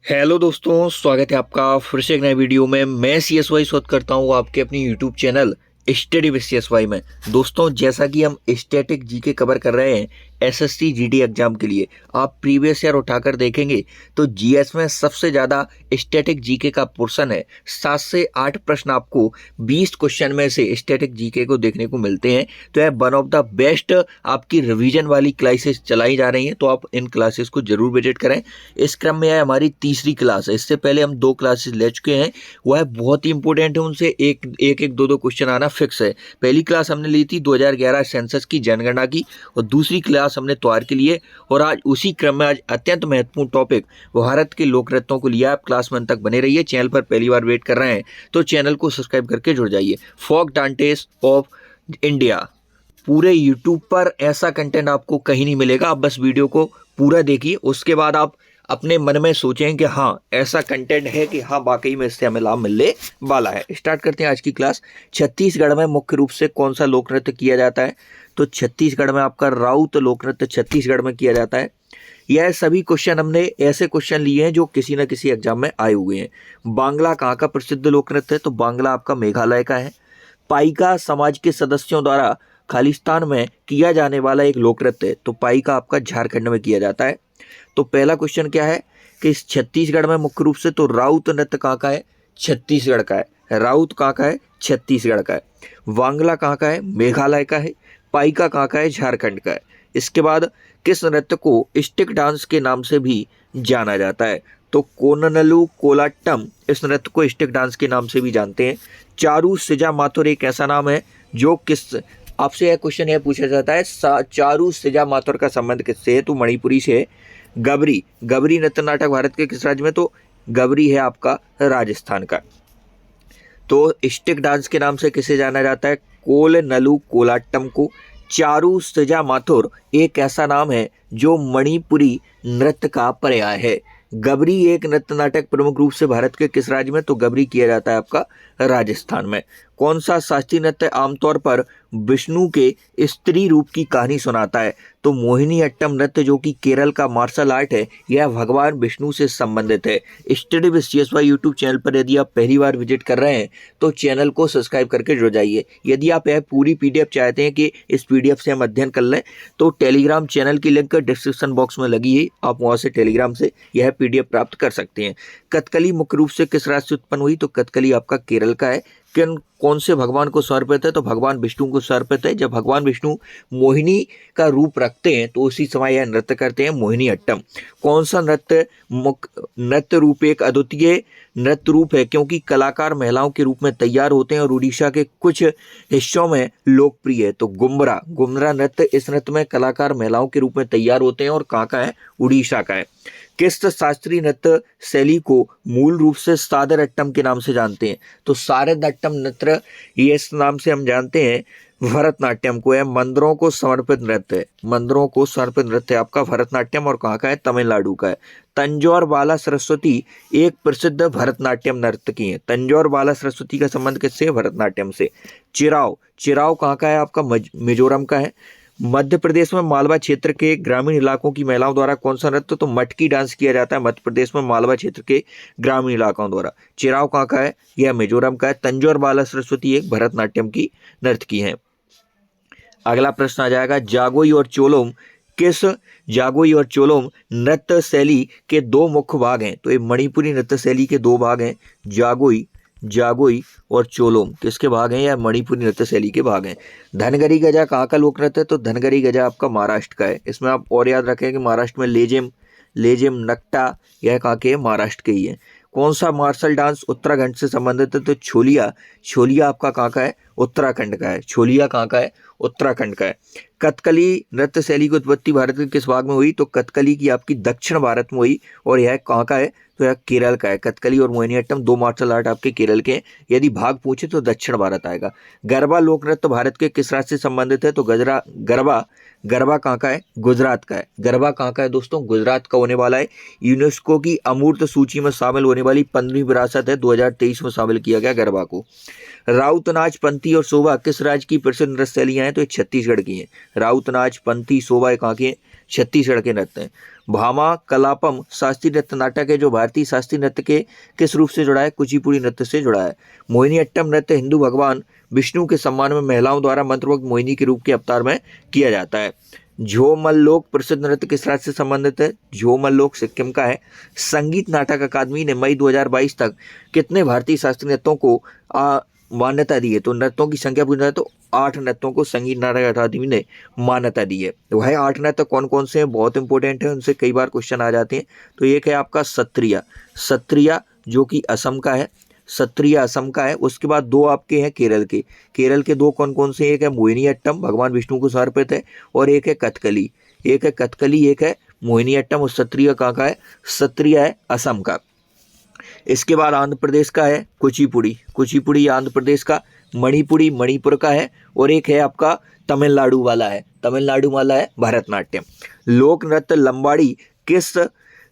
Hello दोस्तों, स्वागत है आपका फिर से एक नए वीडियो में। मैं CSY शोध करता हूँ आपके अपनी YouTube channel study with CSY में। दोस्तों, जैसा कि हम स्टैटिक जीके कवर कर रहे हैं SSC GD एग्जाम के लिए, आप प्रीवियस ईयर उठाकर देखेंगे तो GS में सबसे ज़्यादा स्टैटिक जीके का पोर्शन है। 7 से 8 प्रश्न आपको 20 क्वेश्चन में से स्टैटिक जीके को देखने को मिलते हैं। तो यह वन ऑफ द बेस्ट आपकी रिवीजन वाली क्लासेस चलाई जा रही हैं, तो आप इन क्लासेस को जरूर विजिट करें। इस क्रम में यह हमारी तीसरी क्लास है। इससे पहले हम 2 क्लासेस ले चुके हैं, वह बहुत ही इंपॉर्टेंट है, उनसे एक 2 क्वेश्चन आना फिक्स है। पहली क्लास हमने ली थी 2011 सेंसस की जनगणना की, और दूसरी क्लास हमने त्योहार के लिए। और आज उसी क्रम में आज अत्यंत महत्वपूर्ण टॉपिक भारत के लोक नृत्यों को लिया। आप क्लास 1 तक बने रहिए। चैनल पर पहली बार वेट कर रहे हैं तो चैनल को सब्सक्राइब करके जुड़ जाइए। फोक डांटेस ऑफ इंडिया, पूरे यूट्यूब पर ऐसा कंटेंट आपको कहीं नहीं मिलेगा। आप बस वीडियो को पूरा देखिए, उसके बाद आप अपने मन में सोचें कि हाँ ऐसा कंटेंट है कि हाँ वाकई में इससे हमें लाभ मिलने वाला है। स्टार्ट करते हैं आज की क्लास। छत्तीसगढ़ में मुख्य रूप से कौन सा लोक नृत्य किया जाता है? तो छत्तीसगढ़ में आपका राउत लोक नृत्य छत्तीसगढ़ में किया जाता है। यह सभी क्वेश्चन हमने ऐसे क्वेश्चन लिए हैं जो किसी न किसी एग्जाम में आए हुए हैं। बांग्ला कहाँ का प्रसिद्ध लोक नृत्य है? तो बांग्ला आपका मेघालय का है। पाइका समाज के सदस्यों द्वारा खालिस्तान में किया जाने वाला एक लोक नृत्य है। तो पाइका आपका झारखंड में किया जाता है। तो पहला क्वेश्चन क्या है कि इस छत्तीसगढ़ में मुख्य रूप से, तो राउत नृत्य कहाँ का है? छत्तीसगढ़ का है। राउत कहाँ का है? छत्तीसगढ़ का है। वांगला कहाँ का है? मेघालय का है। पाइका कहाँ का है? झारखंड का है। इसके बाद किस नृत्य को स्टिक डांस के नाम से भी जाना जाता है? तो कोननलू कोलाट्टम, इस नृत्य को स्टिक डांस के नाम से भी जानते हैं। चारू सिजा माथुर एक ऐसा नाम है जो किस, आपसे यह क्वेश्चन यह पूछा जाता है चारू सिजा माथुर का संबंध किससे है? तो मणिपुरी से है। गबरी, गबरी नृत्य नाटक भारत के किस राज्य में? तो गबरी है आपका राजस्थान का। तो स्टिक डांस के नाम से किसे जाना जाता है? कोलनलू कोलाट्टम को। चारू सिजा माथुर एक ऐसा नाम है जो मणिपुरी नृत्य का पर्याय है। गबरी एक नृत्य नाटक प्रमुख रूप से भारत के किस राज्य में? तो गबरी किया जाता है आपका राजस्थान में। कौन सा शास्त्रीय नृत्य आमतौर पर विष्णु के स्त्री रूप की कहानी सुनाता है? तो मोहिनी अट्टम नृत्य, जो कि केरल का मार्शल आर्ट है, यह भगवान विष्णु से संबंधित है। Study with CSY YouTube channel पर यदि आप पहली बार विजिट कर रहे हैं तो चैनल को सब्सक्राइब करके जुड़ जाइए। यदि आप यह पूरी PDF चाहते हैं कि इस PDF से हम अध्ययन कर लें, तो टेलीग्राम चैनल की लिंक डिस्क्रिप्शन बॉक्स में लगी है, आप वहाँ से टेलीग्राम से यह PDF प्राप्त कर सकते हैं। कथकली मुख्य रूप से किस राज्य से उत्पन्न हुई? तो कथकली आपका केरल का है। कौन से भगवान को समर्पित है? तो भगवान विष्णु को समर्पित है। जब भगवान विष्णु मोहिनी का रूप रखते हैं तो उसी समय यह नृत्य करते हैं, मोहिनी अट्टम। कौन सा नृत्य रूप एक अद्वितीय नृत्य रूप है क्योंकि कलाकार महिलाओं के रूप में तैयार होते हैं और उड़ीसा के कुछ हिस्सों में लोकप्रिय है? तो गुमरा, गुमरा नृत्य, इस नृत्य में कलाकार महिलाओं के रूप में तैयार होते हैं और कहाँ का है? उड़ीसा का है। किस शास्त्रीय नृत्य शैली को मूल रूप से सादर अट्टम के नाम से जानते हैं? तो सारद अट्टम नृत्य, ये इस नाम से हम जानते हैं भरतनाट्यम को है। मंदिरों को समर्पित नृत्य है, मंदिरों को समर्पित नृत्य आपका भरतनाट्यम, और कहाँ का है? तमिलनाडु का है। तंजौर बाला सरस्वती एक प्रसिद्ध भरतनाट्यम नर्तकी है। तंजौर बाला सरस्वती का संबंध किससे है? भरतनाट्यम से। चिराव, चिराव कहाँ का है? आपका मिजोरम का है। मध्य प्रदेश में मालवा क्षेत्र के ग्रामीण इलाकों की महिलाओं द्वारा कौन सा नृत्य? तो मटकी डांस किया जाता है मध्य प्रदेश में मालवा क्षेत्र के ग्रामीण इलाकों द्वारा। चिराव कहाँ का है? यह मिजोरम का है। तंजौर बाला सरस्वती एक भरतनाट्यम की नर्तकी है। अगला प्रश्न आ जाएगा, जागोई और चोलोम, किस जागोई और चोलोम नृत्य शैली के 2 मुख्य भाग हैं? तो ये मणिपुरी नृत्य शैली के 2 भाग हैं। जागोई, जागोई और चोलोम किसके भाग हैं? या मणिपुरी नृत्य शैली के भाग हैं। धनगरी गजा कहाँ का लोक नृत्य है? तो धनगरी गजा आपका महाराष्ट्र का है। इसमें आप और याद रखें कि महाराष्ट्र में लेजेम, लेजेम नकटा, यह कहाँ के? महाराष्ट्र के ही है। कौन सा मार्शल डांस उत्तराखंड से संबंधित है? तो छोलिया, छोलिया आपका कहाँ का है? उत्तराखंड का है। छोलिया कहाँ का है? उत्तराखंड का है। कथकली नृत्य शैली की उत्पत्ति भारत के किस भाग में हुई? तो कथकली की आपकी दक्षिण भारत में हुई, और यह कहाँ का है? तो यह केरल का है। कथकली और मोहिनीअट्टम 2 मार्शल आर्ट आपके केरल के हैं। यदि भाग पूछे तो दक्षिण भारत आएगा। गरबा लोक नृत्य भारत के किस राज्य से संबंधित है? तो गरबा, गरबा कहाँ का है? गुजरात का है। गरबा कहाँ का है दोस्तों? गुजरात का होने वाला है। यूनेस्को की अमूर्त सूची में शामिल होने वाली 15वीं विरासत है। 2023 में शामिल किया गया गरबा को। राउत नाच, पंथी और शोभा किस राज्य की प्रसिद्ध नृत्य शैलियां हैं? तो ये छत्तीसगढ़ की हैं। राउत नाच, पंथी, शोभा कहाँ के? छत्तीसगढ़ के नृत्य हैं। भामा कलापम शास्त्रीय नृत्य नाटक है जो भारतीय शास्त्रीय नृत्य के किस रूप से जुड़ा है? कुचिपुड़ी नृत्य से जुड़ा है। मोहिनीअट्टम नृत्य हिंदू भगवान विष्णु के सम्मान में महिलाओं द्वारा मंत्रमुग्ध मोहिनी के रूप के अवतार में किया जाता है। झोमल्लोक प्रसिद्ध नृत्य किस राज्य से संबंधित है? झोमल्लोक सिक्किम का है। संगीत नाटक अकादमी ने मई 2022 तक कितने भारतीय शास्त्रीय नृत्यों को मान्यता दी है? तो नृत्यों की संख्या पूछना है तो 8 नृत्यों को संगीत नाटक अकादमी ने मान्यता दी है। तो वह 8 नृत्य कौन कौन से हैं? बहुत इंपॉर्टेंट है, उनसे कई बार क्वेश्चन आ जाते हैं। तो एक है आपका सत्रिया, सत्रिया जो कि असम का है, सत्रिया असम का है। उसके बाद 2 आपके हैं केरल के, केरल के 2 कौन कौन से? एक है मोहिनीअट्टम भगवान विष्णु को समर्पित है, और एक है कथकली, एक है कथकली, एक है मोहिनीअट्टम। और सत्रिया कहाँ का है? सत्रिया है असम का। इसके बाद आंध्र प्रदेश का है कुचिपुड़ी, कुचिपुड़ी आंध्र प्रदेश का। मणिपुरी मणिपुर का है, और एक है आपका तमिलनाडु वाला है, तमिलनाडु वाला है भरतनाट्यम। लोक नृत्य लंबाड़ी किस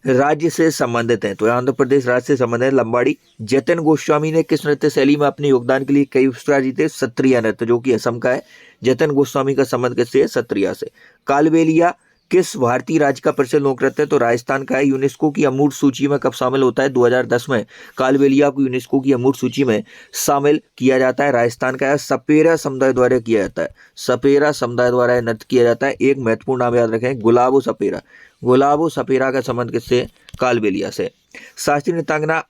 राज्य से संबंधित है? तो आंध्र प्रदेश राज्य से संबंधित है लंबाड़ी। जतिन गोस्वामी ने किस नृत्य शैली में अपने योगदान के लिए कई पुरस्कार जीते? सत्रिया नृत्य जो कि असम का है। जतिन गोस्वामी का संबंध किससे है? सत्रिया से। कालबेलिया किस भारतीय राज्य का प्रसिद्ध लोक नृत्य है? तो राजस्थान का है। यूनेस्को की अमूर्त सूची में कब शामिल होता है? 2010 में कालबेलिया को यूनेस्को की अमूर्त सूची में शामिल किया जाता है। राजस्थान का है। सपेरा समुदाय द्वारा किया जाता है, सपेरा समुदाय द्वारा नृत्य किया जाता है। एक महत्वपूर्ण नाम याद रखें, गुलाबो सपेरा, गुलाबो सपेरा का संबंध किससे? कालबेलिया से। शास्त्रीय नृत्यांगना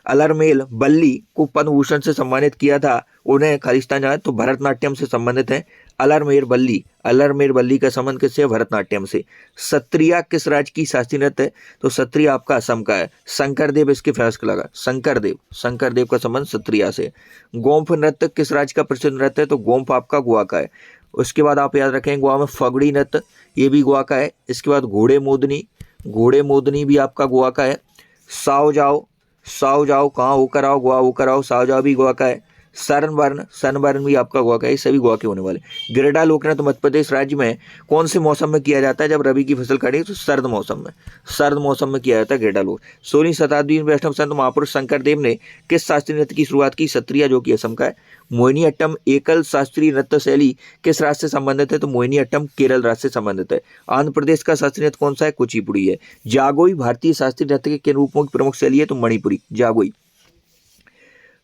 अलरमेल बल्ली को पद्म भूषण से सम्मानित किया था, उन्हें खालिस्तान जाना, तो भरतनाट्यम से संबंधित है। अलरमेल बल्ली, अलरमेल बल्ली का संबंध किससे? भरतनाट्यम से। सत्रिया किस राज्य की शास्त्रीय नृत्य है? तो सत्रिया आपका असम का है। शंकरदेव इसके फैसला लगा, शंकरदेव, शंकरदेव का संबंध सत्रिया से। गोम्फ नृत्य किस राज्य का प्रसिद्ध नृत्य है? तो गोम्फ आपका गोवा का है। उसके बाद आप याद रखें गोवा में फगड़ी नृत्य, ये भी गोवा का है। इसके बाद घोड़े मोदनी, घोड़े मोदनी भी आपका गोवा का है। साओ जाओ, साओ जाओ कहाँ होकर आओ? गोवा होकर आओ, साओ जाओ भी गोवा का है। सनबर्न, सनबर्न भी आपका गोवा का है। सभी गोवा के होने वाले। गिरिडा लोक नृत्य मध्य प्रदेश राज्य में कौन से मौसम में किया जाता है? जब रबी की फसल काटी तो सर्द मौसम में, सर्द मौसम में किया जाता है गिरिडा लोक। 16वीं शताब्दी में वैष्णव संत महापुरुष शंकरदेव ने किस शास्त्रीय नृत्य की शुरुआत की? सत्रिया जो कि असम का है। मोहिनीअट्टम एकल शास्त्रीय नृत्य शैली किस राज्य से संबंधित है? तो मोहिनीअट्टम केरल राज्य से संबंधित है। आंध्र प्रदेश का शास्त्रीय नृत्य कौन सा है? कुचिपुड़ी है। जागोई भारतीय शास्त्रीय नृत्य के किन रूपों की प्रमुख शैली है? तो मणिपुरी, जागोई।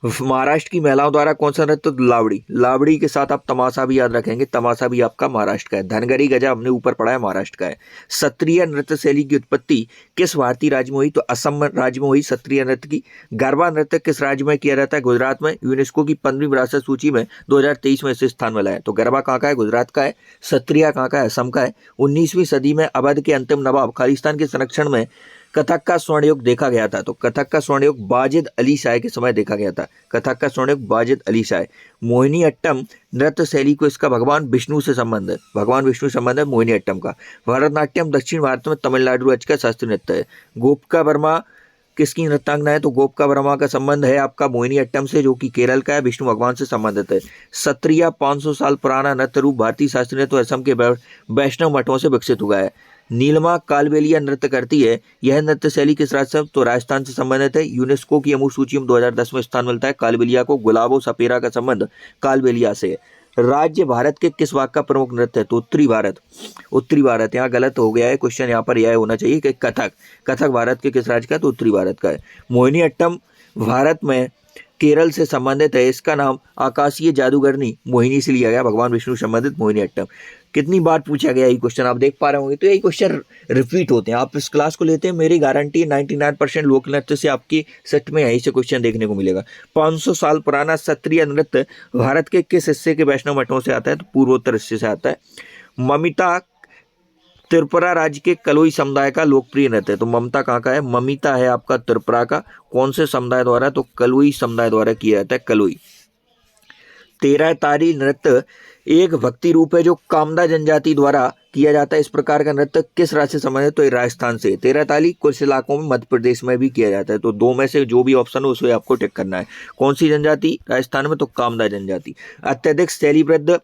महाराष्ट्र की महिलाओं द्वारा कौन सा नृत्य? लावड़ी, लावड़ी के साथ आप तमाशा भी याद रखेंगे, तमाशा भी आपका महाराष्ट्र का है। धनगरी गजा हमने ऊपर पढ़ा है, महाराष्ट्र का है। सत्रिय नृत्य शैली की उत्पत्ति किस भारतीय राज्य में हुई? तो असम राज्य में हुई सत्रिय नृत्य की। गरबा नृत्य किस राज्य में किया जाता है? गुजरात में। यूनेस्को की 15वीं विरासत सूची में 2023 में इसे स्थान मिला है। तो गरबा कहाँ का है? गुजरात का है। सत्रिया कहाँ का है? असम का है। 19वीं सदी में अवध के अंतिम नवाब खालिस्तान के संरक्षण में कथक का स्वर्ण युग देखा गया था। तो कथक का स्वर्ण युग वाजिद अली शाह के समय देखा गया था। कथक का स्वर्ण युग वाजिद अली शाह। मोहिनीअट्टम नृत्य शैली को इसका भगवान विष्णु से संबंध है, भगवान विष्णु से संबंध है मोहिनीअट्टम का। भरतनाट्यम दक्षिण भारत में तमिलनाडु राज्य का शास्त्रीय नृत्य है। गोपिका वर्मा किसकी नृत्यांगना है? तो गोपिका वर्मा का संबंध है आपका मोहिनीअट्टम से जो कि केरल का है, विष्णु भगवान से संबंधित है। सत्रिया 500 साल पुराना नृत्य रूप भारतीय शास्त्रीय नृत्य असम के वैष्णव मठों से विकसित हुआ है। नीलमा कालबेलिया नृत्य करती है, यह नृत्य शैली किस राज्य से? तो राजस्थान से संबंधित है। यूनेस्को की अमूर्त सूची में 2010 में स्थान मिलता है कालबेलिया को। गुलाबो सपेरा का संबंध कालबेलिया से है। राज्य भारत के किस भाग का प्रमुख नृत्य है? तो उत्तरी भारत, उत्तरी भारत। यहाँ गलत हो गया है क्वेश्चन, यहाँ पर यह होना चाहिए कि कथक, कथक भारत के किस राज्य का? तो उत्तरी भारत का है। मोहिनीअट्टम भारत में केरल से संबंधित है। इसका नाम आकाशीय जादूगरनी मोहिनी से लिया गया, भगवान विष्णु संबंधित मोहिनीअट्टम। कितनी बार पूछा गया ये क्वेश्चन आप देख पा रहे होंगे। तो यही क्वेश्चन रिपीट होते हैं। आप इस क्लास को लेते हैं, मेरी गारंटी 99% लोक नृत्य से आपकी सेट में यहीं से क्वेश्चन देखने को मिलेगा। 500 साल पुराना सत्रिय नृत्य भारत के किस हिस्से के वैष्णव मठों से आता है? तो पूर्वोत्तर हिस्से से आता है। ममिता त्रिपुरा राज्य के कलोई समुदाय का लोकप्रिय नृत्य है। तो ममता कहाँ का है? ममिता है आपका त्रिपुरा का। कौन से समुदाय द्वारा? तो कलोई समुदाय द्वारा किया जाता है, कलोई। 13 तारी नृत्य एक भक्ति रूप है जो कामदा जनजाति द्वारा किया जाता है। इस प्रकार का नृत्य किस राज्य से संबंधित है? तो राजस्थान से। 13 ताली कुछ इलाकों में मध्य प्रदेश में भी किया जाता है। तो 2 में से जो भी ऑप्शन हो उसमें आपको टिक करना है। कौन सी जनजाति राजस्थान में? तो कामदा जनजाति। अत्यधिक शैलीबद्ध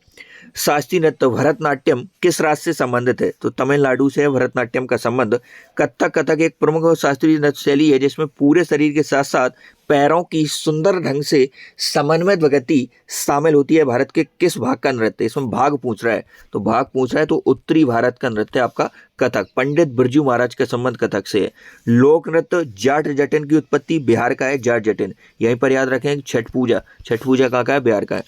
शास्त्रीय नृत्य भरतनाट्यम किस राज्य से संबंधित है? तो तमिलनाडु से है भरतनाट्यम का संबंध। कथक, कथक एक प्रमुख शास्त्रीय नृत्य शैली है जिसमें पूरे शरीर के साथ साथ पैरों की सुंदर ढंग से समन्वित गति शामिल होती है भारत के किस भाग का नृत्य? इसमें भाग पूछ रहा है, तो भाग पूछ रहा है तो उत्तरी भारत का नृत्य आपका कथक। पंडित बिरजू महाराज का संबंध कथक से है। लोक नृत्य जाट जटिन की उत्पत्ति बिहार का है, जाट जटिन। यहीं पर याद रखें छठ पूजा, छठ पूजा कहाँ का है? बिहार का है।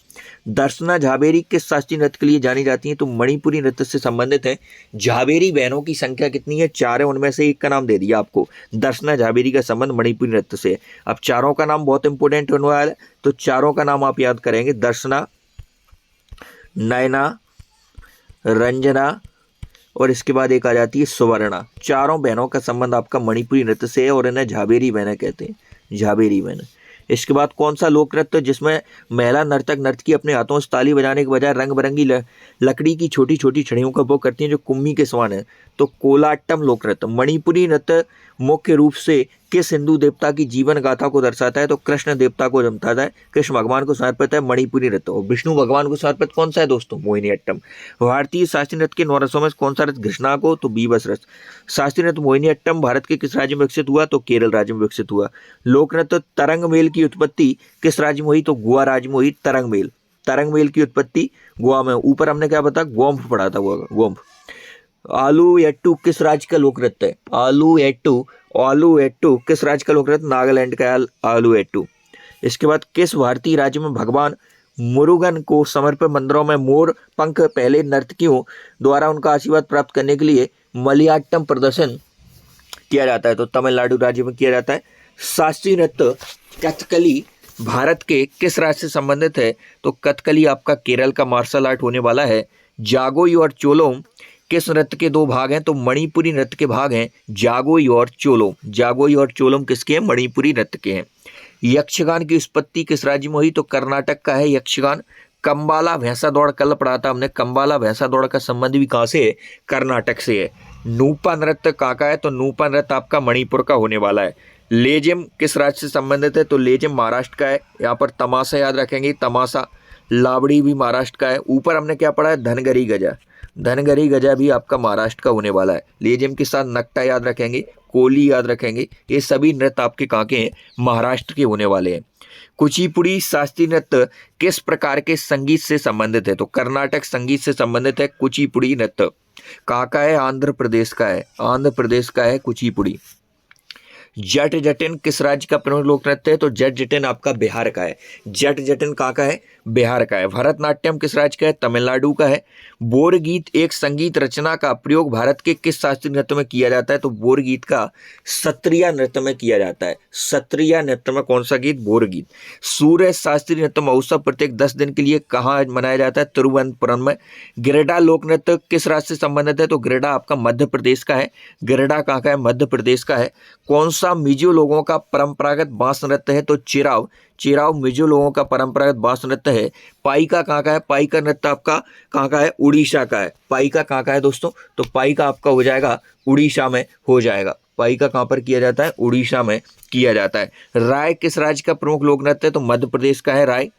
दर्शना झाबेरी किस शास्त्रीय नृत्य के लिए जानी जाती है? तो मणिपुरी नृत्य से संबंधित है। झाबेरी बहनों की संख्या कितनी है? 4 है, उनमें से एक का नाम दे दिया आपको। दर्शना झाबेरी का संबंध मणिपुरी नृत्य से है। अब चारों का नाम बहुत इंपॉर्टेंट होने वाला है, तो चारों का नाम आप याद करेंगे। दर्शना, नयना, रंजना और इसके बाद एक आ जाती है सुवर्णा। चारों बहनों का संबंध आपका मणिपुरी नृत्य से है और इन्हें झाबेरी बहनें कहते हैं, झाबेरी बहनें। इसके बाद कौन सा लोक नृत्य जिसमें महिला नर्तक नर्तकी अपने हाथों से ताली बजाने के बजाय रंग बिरंगी लकड़ी की छोटी छोटी छड़ियों का उपयोग करती हैं जो कुम्मी के समान है? तो कोलाट्टम लोक नृत्य। मणिपुरी नृत्य मुख्य रूप से किस हिंदू देवता की जीवन गाथा को दर्शाता है? तो कृष्ण देवता को दर्शाता है, कृष्ण भगवान को समर्पित है मणिपुरी नृत्य। और विष्णु भगवान को समर्पित कौन सा है दोस्तों? मोहिनीअट्टम। भारतीय शास्त्रीय नृत्य के 9 रसों में कौन सा रस घृष्णा को? तो बीभत्स रस। शास्त्रीय नृत्य मोहिनीअट्टम भारत के किस राज्य में विकसित हुआ? तो केरल राज्य में विकसित हुआ। लोक नृत्य तरंग मेल की उत्पत्ति किस राज्य में हुई? तो गोवा राज्य में हुई तरंग मेल। तरंग मेल की उत्पत्ति गोवा में। ऊपर हमने क्या बताया? गोम्फ पढ़ा था, गोम्फ। आलू एट्टू किस राज्य का लोक नृत्य है? आलू एट्टू किस राज्य का लोक नृत्य? नागालैंड का आलू एट्टू। इसके बाद किस भारतीय राज्य में भगवान मुरुगन को समर्पित मंदिरों में मोर पंख पहले नर्तकियों द्वारा उनका आशीर्वाद प्राप्त करने के लिए मलियाट्टम प्रदर्शन किया जाता है? तो तमिलनाडु राज्य में किया जाता है। शास्त्रीय नृत्य कथकली भारत के किस राज्य से संबंधित है? तो कथकली आपका केरल का मार्शल आर्ट होने वाला है। जागोई और चोलोम किस नृत्य के 2 भाग हैं? तो मणिपुरी नृत्य के भाग हैं जागोई और चोलोम। जागोई और चोलोम किसके हैं? मणिपुरी नृत्य के हैं। यक्षगान की उत्पत्ति किस राज्य में हुई? तो कर्नाटक का है यक्षगान। कंबाला भैंसा दौड़ कल पढ़ा था हमने, कंबाला भैंसा दौड़ का संबंध भी कहाँ से है? कर्नाटक से है। नूपा नृत्य कहाँ का है? तो नूपा नृत्य आपका मणिपुर का होने वाला है। लेजिम किस राज्य से संबंधित है? तो लेजिम महाराष्ट्र का है। यहाँ पर तमाशा याद रखेंगे, तमाशा। लावड़ी भी महाराष्ट्र का है। ऊपर हमने क्या पढ़ा है? धनगरी गजा। धनगरी गजा भी आपका महाराष्ट्र का होने वाला है। लेजिम के साथ नकटा याद रखेंगे, कोली याद रखेंगे। ये सभी नृत्य आपके कहाँ के हैं? महाराष्ट्र के होने वाले हैं। कुचिपुड़ी शास्त्रीय नृत्य किस प्रकार के संगीत से संबंधित है? तो कर्नाटक संगीत से संबंधित है कुचिपुड़ी नृत्य। कहाँ का है? आंध्र प्रदेश का है। आंध्र प्रदेश का है कुचिपुड़ी। जट जटिन किस राज्य का प्रमुख लोक नृत्य है? तो जट जटिन आपका बिहार का है। जट जटिन कहाँ का है? बिहार का है। भरतनाट्यम किस राज्य का है? तमिलनाडु का है। बोर गीत एक संगीत रचना का प्रयोग भारत के किस शास्त्रीय नृत्य में किया जाता है? तो बोर गीत का सत्रिया नृत्य में किया जाता है। सत्रिया नृत्य में कौन सा गीत? बोर गीत। सूर्य शास्त्रीय नृत्य महोत्सव प्रत्येक 10 दिन के लिए कहाँ मनाया जाता है? तिरुवनंतपुरम में। गिरिडा लोक नृत्य किस राज्य से संबंधित है? तो गिरिडा आपका मध्य प्रदेश का है। गिरिडा कहाँ का है? मध्य प्रदेश का है। कौन सा मिजो लोगों का परंपरागत बांस नृत्य है? तो चिराव। चिराव मिजो लोगों का परंपरागत बांस नृत्य है। पाइका कहाँ का है? पाइका नृत्य आपका कहाँ का है? उड़ीसा का है। पाइका कहाँ का है दोस्तों? तो पाइका आपका हो जाएगा उड़ीसा में हो जाएगा। पाइका कहाँ पर किया जाता है? उड़ीसा में किया जाता है। राय किस राज्य का प्रमुख लोक नृत्य है? तो मध्य प्रदेश का है राय।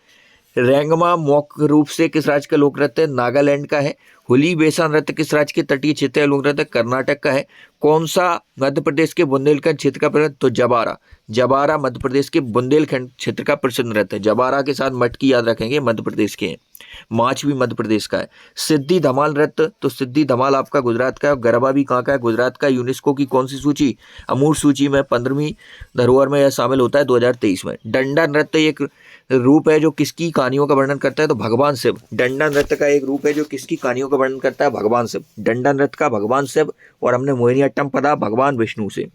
रेंगमा मुख्य रूप से किस राज्य का लोक नृत्य है? नागालैंड का है। हुली बेसा नृत्य किस राज्य के तटीय क्षेत्र लोक नृत्य? कर्नाटक का है। कौन सा मध्य प्रदेश के बुंदेलखंड क्षेत्र का प्रसिद्ध? तो जबारा। जबारा मध्य प्रदेश के बुंदेलखंड क्षेत्र का प्रसिद्ध नृत्य है। जबारा के साथ मटकी याद रखेंगे, मध्य प्रदेश के हैं। माच भी मध्य प्रदेश का है। सिद्धि धमाल नृत्य, तो सिद्धि धमाल आपका गुजरात का है। गरबा भी कहाँ का है? गुजरात का। यूनेस्को की कौन सी सूची? अमूर्त सूची में 15वीं धरोहर में यह शामिल होता है 2023 में। डंडा नृत्य एक रूप है जो किसकी कहानियों का वर्णन करता है? तो भगवान शिव। डंडा नृत्य का एक रूप है जो किसकी कहानियों का वर्णन करता है? भगवान शिव। डंडा नृत्य का भगवान शिव। और हमने मोहिनीअट्टम पढ़ा भगवान विष्णु से।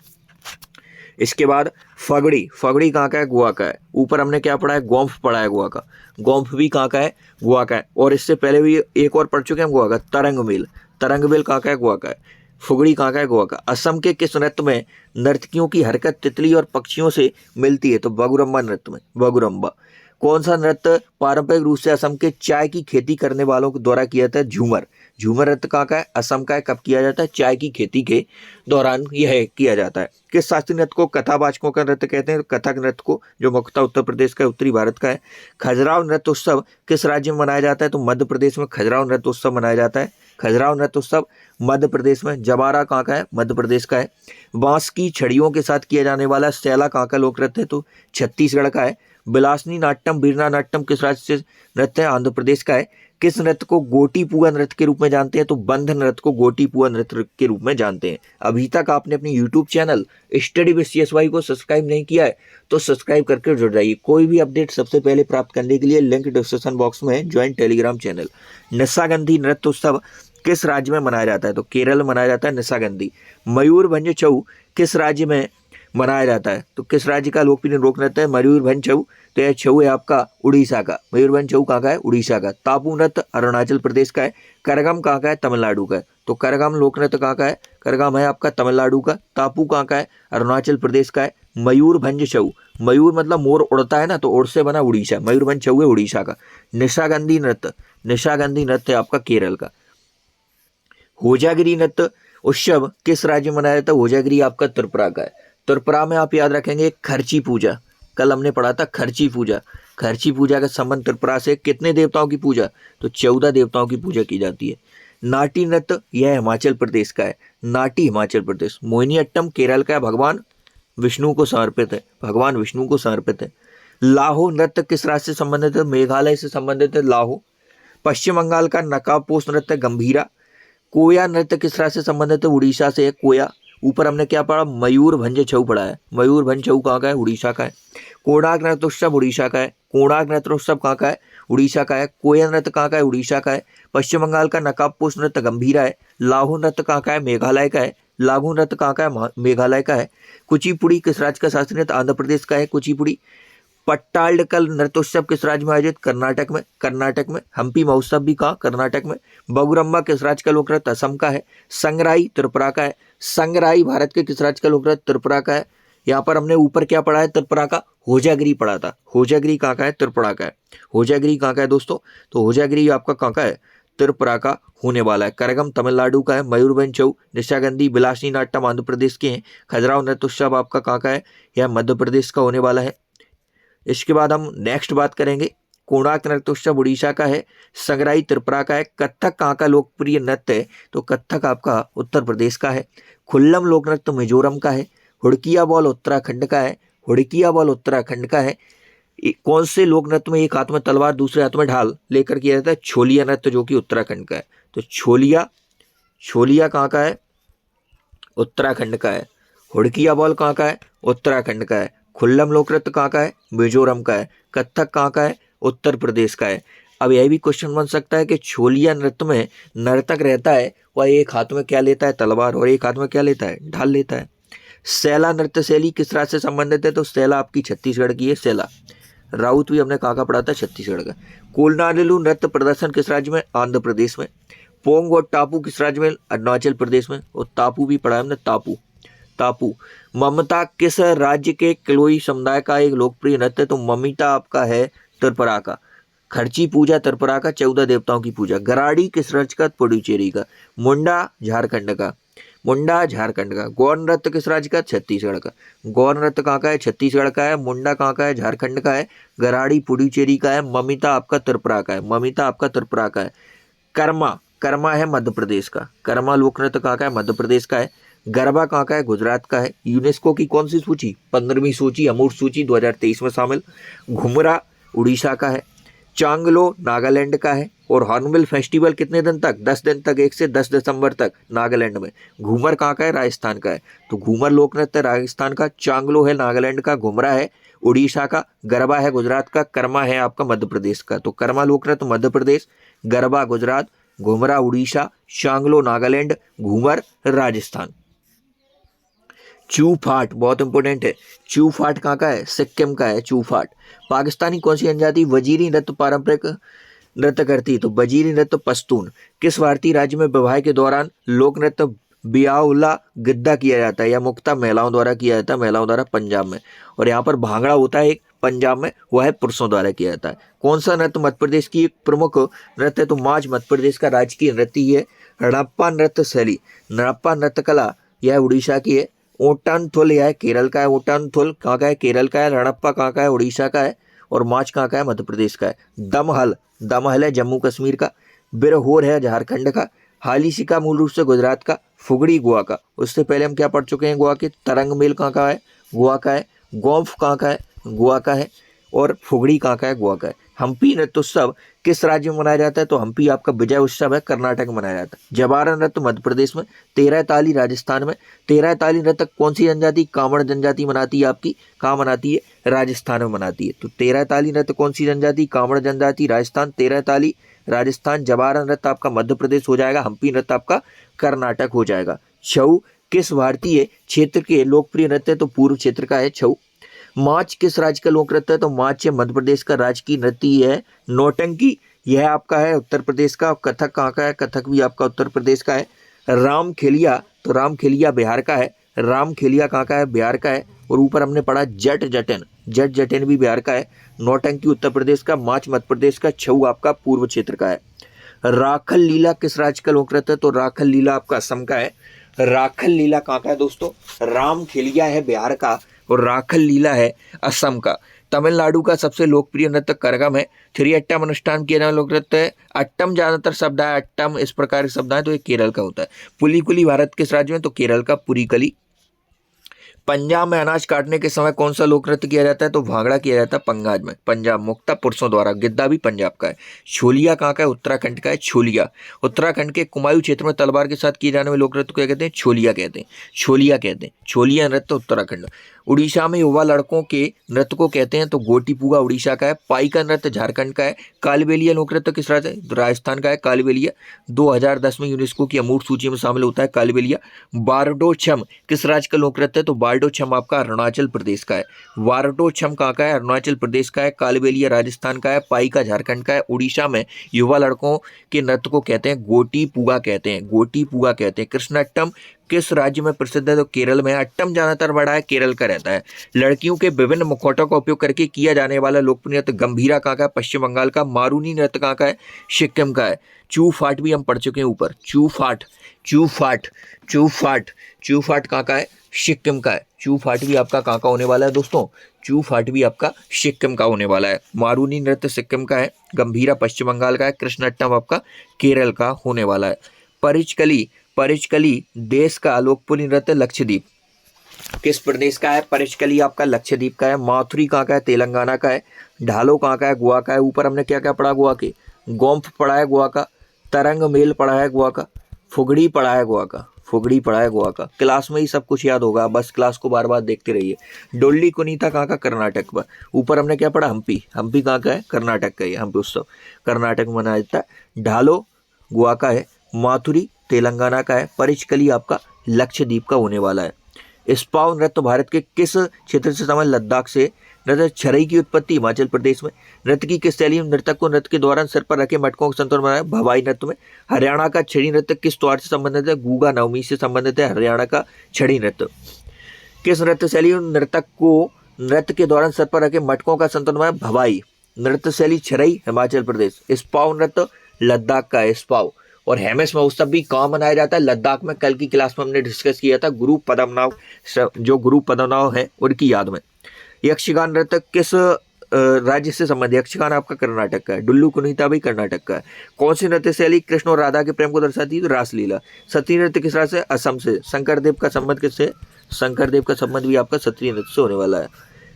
इसके बाद फगड़ी। फगड़ी कहाँ का है? गोवा का है। ऊपर हमने क्या पढ़ा है? गोम्फ पढ़ा है गोवा का। गोम्फ भी कहाँ का है? गोवा का है। और इससे पहले भी एक और पढ़ चुके हैं गोवा का, तरंग मेल। तरंग मेल कहाँ का है? गोवा का है। फुगड़ी कहाँ का है? गोवा का। असम के किस नृत्य में नर्तकियों की हरकत तितली और पक्षियों से मिलती है? तो बगुरम्बा नृत्य में। बगुरम्बा। कौन सा नृत्य पारंपरिक रूप से असम के चाय की खेती करने वालों के द्वारा किया जाता है? झूमर। झूमर नृत्य कहाँ का है? असम का है। कब किया जाता है? चाय की खेती के दौरान यह किया जाता है। किस शास्त्रीय नृत्य को कथावाचकों का नृत्य कहते हैं? कथक नृत्य को, जो मुख्यतः उत्तर प्रदेश का, उत्तरी भारत का है। खजुराहो नृत्य उत्सव किस राज्य में मनाया जाता है? तो मध्य प्रदेश में खजुराहो नृत्य उत्सव मनाया जाता है। खजुराहो नृत्य उत्सव मध्य प्रदेश में। जवारा कहाँ का है? मध्य प्रदेश का है। बांस की छड़ियों के साथ किया जाने वाला सैला कहाँ का लोक नृत्य है? तो छत्तीसगढ़ का है। बिलासनी नाट्यम, बीरना नाट्यम किस राज्य से नृत्य है? आंध्र प्रदेश का है। किस नृत्य को गोटी पुआ नृत्य के रूप में जानते हैं? तो बंध नृत्य को गोटी पुआ नृत्य के रूप में जानते हैं। अभी तक आपने अपने YouTube channel study with CSY को सब्सक्राइब नहीं किया है तो सब्सक्राइब करके जुड़ जाइए। कोई भी अपडेट सबसे पहले प्राप्त करने के लिए लिंक डिस्क्रिप्शन बॉक्स में है, ज्वाइन टेलीग्राम चैनल। निशागंधी नृत्य उत्सव किस राज्य में मनाया जाता है? तो केरल में मनाया जाता है निशागंधी। मयूरभंज छऊ किस राज्य में मनाया जाता है? तो किस राज्य का लोकप्रिय लोक नृत्य है? मयूरभंज छऊ। तो यह छऊ है आपका उड़ीसा का। मयूरभंज छऊ कहाँ का है? उड़ीसा का। तापू नृत्य अरुणाचल प्रदेश का है। करगम कहाँ का है? तमिलनाडु का है। तो करगम लोक नृत्य कहाँ का है? करगम है आपका तमिलनाडु का। तापू कहाँ का है? अरुणाचल प्रदेश का है। मयूरभंज छऊ, मयूर मतलब मोर उड़ता है ना, तो उड़ से बना उड़ीसा। मयूरभंज छऊ है उड़ीसा का। निशागंधी नृत्य, निशागंधी नृत्य आपका केरल का। होजागिरी नृत्य उत्सव किस राज्य में मनाया जाता है? होजागिरी आपका त्रिपुरा का है। त्रिपुरा में आप याद रखेंगे खर्ची पूजा, कल हमने पढ़ा था खर्ची पूजा। खर्ची पूजा का संबंध त्रिपुरा से। कितने देवताओं की पूजा? तो 14 देवताओं की पूजा की जाती है। नाटी नृत्य यह हिमाचल प्रदेश का है। नाटी हिमाचल प्रदेश। मोहिनी अट्टम केरल का है, भगवान विष्णु को समर्पित है। भगवान विष्णु को समर्पित है। लाहो नृत्य किस राज्य से संबंधित है? मेघालय से संबंधित है लाहो। पश्चिम बंगाल का नकाबपोश नृत्य गंभीरा। कोया नृत्य किस राज्य से संबंधित है? उड़ीसा से है कोया। ऊपर हमने क्या पढ़ा? मयूरभंज छऊ पढ़ा है। मयूरभंज छऊ कहाँ का है? उड़ीसा का है। कोणार्क नृत्योत्सव उड़ीसा का है। कोणार्क नृत्योत्सव कहाँ का है? उड़ीसा का है। कोया नृत्य कहाँ का है? उड़ीसा का है। पश्चिम बंगाल का नकाबपोश नृत्य गंभीरा है। लाहू नृत्य कहाँ का है? मेघालय का है। लागू नृत्य कहाँ का है? मेघालय का है। कुचिपुड़ी किस राज्य का शास्त्रीय नृत्य? आंध्र प्रदेश का है कुचिपुड़ी। पट्टाडकल नृत्योत्सव किस राज्य में आयोजित? कर्नाटक में। कर्नाटक में। हम्पी महोत्सव भी कहाँ? कर्नाटक में। बगुरम्बा किस राज्य का लोक नृत्य? असम का है। संगराई त्रिपुरा का है। संगराई भारत के किस राज्य का लोक नृत्य? त्रिपुरा का है। यहाँ पर हमने ऊपर क्या पढ़ा है? त्रिपुरा का होजागिरी पढ़ा था। होजागिरी कहाँ का है? त्रिपुरा का है। होजागिरी कहाँ का है दोस्तों? तो होजागिरी आपका कहाँ का है? त्रिपुरा का होने वाला है। करगम तमिलनाडु का है। मयूरभंज छऊ, निशागंधी, बिलासनी नाट्यम आंध्र प्रदेश के हैं। खजुराहो नृत्योत्सव आपका कहाँ का है? यह मध्य प्रदेश का होने वाला है। इसके बाद हम नेक्स्ट बात करेंगे। कोणार्क नृत्योत्सव उड़ीसा का है। संगराई त्रिपुरा का है। कथक कहाँ का लोकप्रिय नृत्य है? तो कथक आपका उत्तर प्रदेश का है। खुल्लम लोक नृत्य मिजोरम का है। हुड़किया बॉल उत्तराखंड का है। हुड़किया बॉल उत्तराखंड का है। कौन से लोक नृत्य में एक हाथ में तलवार दूसरे हाथ में ढाल लेकर किया जाता है? छोलिया नृत्य, जो कि उत्तराखंड का है। तो छोलिया, छोलिया कहाँ का है? उत्तराखंड का है। हुड़किया बॉल कहाँ का है? उत्तराखंड का है। खुल्लम लोक नृत्य कहाँ का है? मिजोरम का है। कथक कहाँ का है? उत्तर प्रदेश का है। अब यह भी क्वेश्चन बन सकता है कि छोलिया नृत्य में नर्तक रहता है, वह एक हाथ में क्या लेता है? तलवार, और एक हाथ में क्या लेता है? ढाल लेता है। सैला नृत्य शैली किस राज्य से संबंधित है? तो सैला आपकी छत्तीसगढ़ की है। सैला। राउत भी हमने कहाँ का पढ़ा था? छत्तीसगढ़ का। कोलनाडेलू नृत्य प्रदर्शन किस राज्य में? आंध्र प्रदेश में। पोंग और टापू किस राज्य में? अरुणाचल प्रदेश में। और टापू भी पढ़ा है हमने, टापू। टापू। ममता किस राज्य के किलोई समुदाय का एक लोकप्रिय नृत्य है? तो ममिता आपका है त्रिपुरा का। खर्ची पूजा त्रिपुरा का, 14 देवताओं की पूजा। गराड़ी किस राज्य का? पुडुचेरी का। मुंडा झारखंड का। मुंडा झारखंड का। गौर नृत्य किस राज्य का? छत्तीसगढ़ का। गौर नृत्य कहाँ का है? छत्तीसगढ़ का है। मुंडा कहाँ का है? झारखंड का है। गराड़ी पुडुचेरी का है। ममिता आपका त्रिपुरा का है। ममिता आपका त्रिपुरा का है। कर्मा, कर्मा है मध्य प्रदेश का। कर्मा लोक नृत्य कहाँ का है? मध्य प्रदेश का है। गरबा कहाँ का है? गुजरात का है। यूनेस्को की कौन सी सूची? 15वीं सूची, अमूर्त सूची 2023 में शामिल। घुमरा उड़ीसा का है। चांगलो नागालैंड का है। और हॉर्नबिल फेस्टिवल कितने दिन तक? 10 दिन तक, 1 से 10 दिसंबर तक नागालैंड में। घूमर कहाँ का है? राजस्थान का है। तो घूमर लोक नृत्य राजस्थान का। चांगलो है नागालैंड का। घुमरा है उड़ीसा का। गरबा है गुजरात का। कर्मा है आपका मध्य प्रदेश का। तो कर्मा लोक नृत्य मध्य प्रदेश, गरबा गुजरात, घुमरा उड़ीसा, चांगलो नागालैंड, घूमर राजस्थान। चूफाट बहुत इंपॉर्टेंट है। चूफाट कहाँ का है? सिक्किम का है चूफाट। पाकिस्तानी कौन सी जनजाति वजीरी नृत्य पारंपरिक नृत्य करती है? तो वजीरी नृत्य पश्तून। किस भारतीय राज्य में विवाह के दौरान लोक नृत्य बियाउल्ला गिद्दा किया जाता है? या मुक्ता महिलाओं द्वारा किया जाता है? महिलाओं द्वारा पंजाब में। और यहाँ पर भांगड़ा होता है एक पंजाब में, वह है पुरुषों द्वारा किया जाता है। कौन सा नृत्य मध्य प्रदेश की एक प्रमुख नृत्य है? तो माझ मध्य प्रदेश का राजकीय नृत्य ही है। हड़प्पा नृत्य शैली, हड़प्पा नृत्य कला, यह उड़ीसा की है। ओटानथुल यह है केरल का है, ओटानथुल कहाँ का है, केरल का है। रणप्पा कहाँ का है, उड़ीसा का है। और माच कहाँ का है, मध्य प्रदेश का है। दमहल, दमहल है जम्मू कश्मीर का। बिरहोर है झारखंड का। हालीसिका मूल रूप से गुजरात का। फुगड़ी गोवा का। उससे पहले हम क्या पढ़ चुके हैं गोवा के, तरंग मेल कहाँ का है, गोवा का है। गोम्फ कहाँ का है, गोवा का है। और फुगड़ी कहाँ का है, गोवा का है। हम्पी नृत्योत्सव किस राज्य में मनाया जाता है, तो हम्पी आपका विजय उत्सव है, कर्नाटक में मनाया जाता है। जवारा नृत्य मध्य प्रदेश में। तेरह ताली राजस्थान में। तेरह ताली नृत्य कौन सी जनजाति, कांवड़ जनजाति मनाती है आपकी, कहाँ मनाती है, राजस्थान में मनाती है। तो तेरह ताली नृत्य कौन सी जनजाति, कांवड़ जनजाति, राजस्थान। तेरह ताली राजस्थान। जवारा नृत्य आपका मध्य प्रदेश हो जाएगा। हम्पी नृत्य आपका कर्नाटक हो जाएगा। छऊ किस भारतीय क्षेत्र के लोकप्रिय नृत्य, तो पूर्व क्षेत्र का है छऊ। माच किस राज्य का लोक नृत्य है, तो माच मध्य प्रदेश का राजकीय नृत्य है। नौटंकी यह आपका है उत्तर प्रदेश का। कथक कहाँ का है, कथक भी आपका उत्तर प्रदेश का है। रामखेलिया, तो रामखेलिया बिहार का है। रामखेलिया कहाँ का है, बिहार का है। और ऊपर हमने पढ़ा जट जटिन, जट जटिन भी बिहार का है। नौटंकी उत्तर प्रदेश का। माच मध्य प्रदेश का। छऊ आपका पूर्व क्षेत्र का है। राखल लीला किस राज्य का लोक नृत्य है, तो राखल लीला आपका असम का है। राखल लीला कहाँ का है दोस्तों, रामखेलिया है बिहार का और राखल लीला है असम का। तमिलनाडु का सबसे लोकप्रिय नृत्य करगम है। थ्री अट्टम अनुष्ठान किया जाने वाला लोक नृत्य है। अट्टम ज्यादातर शब्द है, अट्टम इस प्रकार के शब्द है, तो ये केरल का होता है। पुलिकुली भारत किस राज्य में, तो केरल का पुरीकली। पंजाब में अनाज काटने के समय कौन सा लोक नृत्य किया जाता है, तो भांगड़ा किया जाता है पंजाब में। पंजाब मुक्ता पुरुषों द्वारा। गिद्दा भी पंजाब का है। छोलिया कहाँ का है, उत्तराखंड का है। छोलिया उत्तराखंड के कुमायूं क्षेत्र में तलवार के साथ किए जाने वाले लोक नृत्य को क्या कहते हैं, छोलिया कहते हैं। छोलिया कहते हैं, छोलिया नृत्य उत्तराखंड। उड़ीसा में युवा लड़कों के नृत्य को कहते हैं, तो गोटीपुगा उड़ीसा का है। पाइका नृत्य झारखंड का है। कालबेलिया लोक नृत्य किस राज्य है, तो राजस्थान का है कालबेलिया। 2010 में यूनेस्को की अमूर्त सूची में शामिल होता है कालबेलिया। बारडो छम किस राज्य का लोक नृत्य है, तो बारडो छम आपका अरुणाचल प्रदेश का है। वारडो छम कहाँ का है, अरुणाचल प्रदेश का है। कालबेलिया राजस्थान का है। पाइका झारखंड का है। उड़ीसा में युवा लड़कों के नृत्य को कहते हैं गोटीपुगा कहते हैं, गोटीपुगा कहते हैं। कृष्णाट्टम किस राज्य में प्रसिद्ध है, तो केरल में। अट्टम ज्यादातर बड़ा है, केरल का रहता है। लड़कियों के विभिन्न मुखौटों का उपयोग करके किया जाने वाला लोकप्रिय नृत्य गंभीरा कहाँ का है, पश्चिम बंगाल का। मारूनी नृत्य कहाँ का है, सिक्किम का है। चू फाट भी हम पढ़ चुके हैं ऊपर। चू फाट, चू फाट, चू फाट, चू फाट कहाँ का है, सिक्किम का है। चू फाट भी आपका कहाँ का होने वाला है दोस्तों, चू फाट भी आपका सिक्किम का होने वाला है। मारूनी नृत्य सिक्किम का है। गंभीरा पश्चिम बंगाल का है। कृष्णाट्टम आपका केरल का होने वाला है। परिचकली, परिचकली देश का लोकप्रिय नृत्य लक्षद्वीप किस प्रदेश का है, परिचकली आपका लक्षद्वीप का है। माथुरी कहाँ का है, तेलंगाना का है। ढालो कहाँ का है, गोवा का है। ऊपर हमने क्या क्या पढ़ा गोवा के, गोम्फ पढ़ा है गोवा का। तरंग मेल पढ़ा है गोवा का। फुगड़ी पढ़ा है गोवा का, फुगड़ी पढ़ा है गोवा का। क्लास में ही सब कुछ याद होगा, बस क्लास को बार बार देखते रहिए। डोली कुनीता कहाँ का, कर्नाटक का। ऊपर हमने क्या पढ़ा, हम्पी, हम्पी कहाँ का है, कर्नाटक का है। हम्पी उत्सव कर्नाटक में मनाया जाता है। ढालो गोवा का है। माथुरी तेलंगाना का है। परिचकली आपका लक्षद्वीप का होने वाला है। इस्पाव नृत्य भारत के किस क्षेत्र से संबंध, लद्दाख से। नृत्य छरई की उत्पत्ति हिमाचल प्रदेश में। नृत्य की किस शैली में नर्तक को नृत्य के दौरान सिर पर रखे मटकों का संतुलन बनाया, भवाई नृत्य में। हरियाणा का छड़ी नृत्य किस त्योहार से संबंधित है, गूगा नवमी से संबंधित है हरियाणा का छड़ी नृत्य। किस नृत्य शैली में नर्तक को नृत्य के दौरान सिर पर रखे मटकों का संतुलन बनाया, भवाई। नृत्य शैली छरई हिमाचल प्रदेश। इस्पाव नृत्य लद्दाख का है, इस्पाव। और हेमिस महोत्सव भी कहाँ मनाया जाता है, लद्दाख में। कल की क्लास में हमने डिस्कस किया था, गुरु पद्मनाभ, जो गुरु पद्मनाभ है उनकी याद में। यक्षगान नृत्य किस राज्य से संबंधित, यक्षगान आपका कर्नाटक का है। डुल्लू कुनीता भी कर्नाटक का है। कौन सी नृत्य शैली कृष्ण और राधा के प्रेम को दर्शाती है, तो रासलीला। सती नृत्य किस राज्य से, असम से। शंकरदेव का संबंध किससे, शंकरदेव का संबंध भी आपका सत्रीय नृत्य से होने वाला है।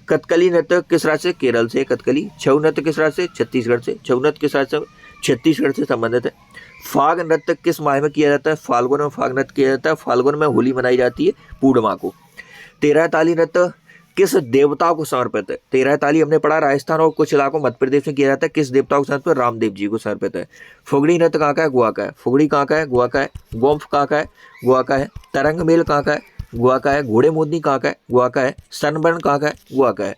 कथकली नृत्य किस राज्य से, केरल से कथकली। छऊ नृत्य किस राज्य से, छत्तीसगढ़ से। छऊ नृत्य किस राज्य से, छत्तीसगढ़ से संबंधित है। फाग नृत्य किस माह में किया जाता है, फाल्गुन में फाग नृत्य किया जाता है। फाल्गुन में होली मनाई जाती है, पूर्णिमा को। तेरह ताली नृत्य किस देवता को समर्पित है, तेरह ताली हमने पढ़ा राजस्थान और कुछ इलाकों मध्य प्रदेश में किया जाता है। किस देवता को समर्पित है, रामदेव जी को समर्पित है। फुगड़ी नृत्य कहाँ का है, गोवा का है। फुगड़ी कहाँ का है, गोवा का है। गोम्फ कहाँ का है, गोवा का है। तरंग मेल कहाँ का है, गोवा का है। घोड़े मोदनी कहाँ का है, गोवा का है। सनबर्न कहाँ का है, गोवा का है।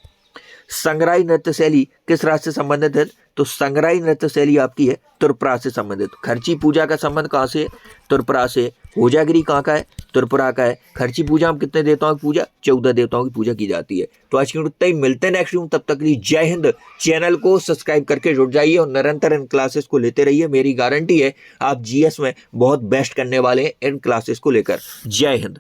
संगराई नृत्य शैली किस राज्य से संबंधित है, तो संगराई नृत्य शैली आपकी है त्रिपुरा से संबंधित। खर्ची पूजा का संबंध कहाँ से, त्रिपुरा से। होजागिरी कहाँ का है, त्रिपुरा का है। खर्ची पूजा हम कितने देवताओं की पूजा, 14 देवताओं की पूजा की जाती है। तो आज की वीडियो ही मिलते हैं नेक्स्ट वीडियो, तब तक के लिए जय हिंद। चैनल को सब्सक्राइब करके जुड़ जाइए और निरंतर इन क्लासेस को लेते रहिए। मेरी गारंटी है आप जीएस में बहुत बेस्ट करने वाले हैं इन क्लासेस को लेकर। जय हिंद।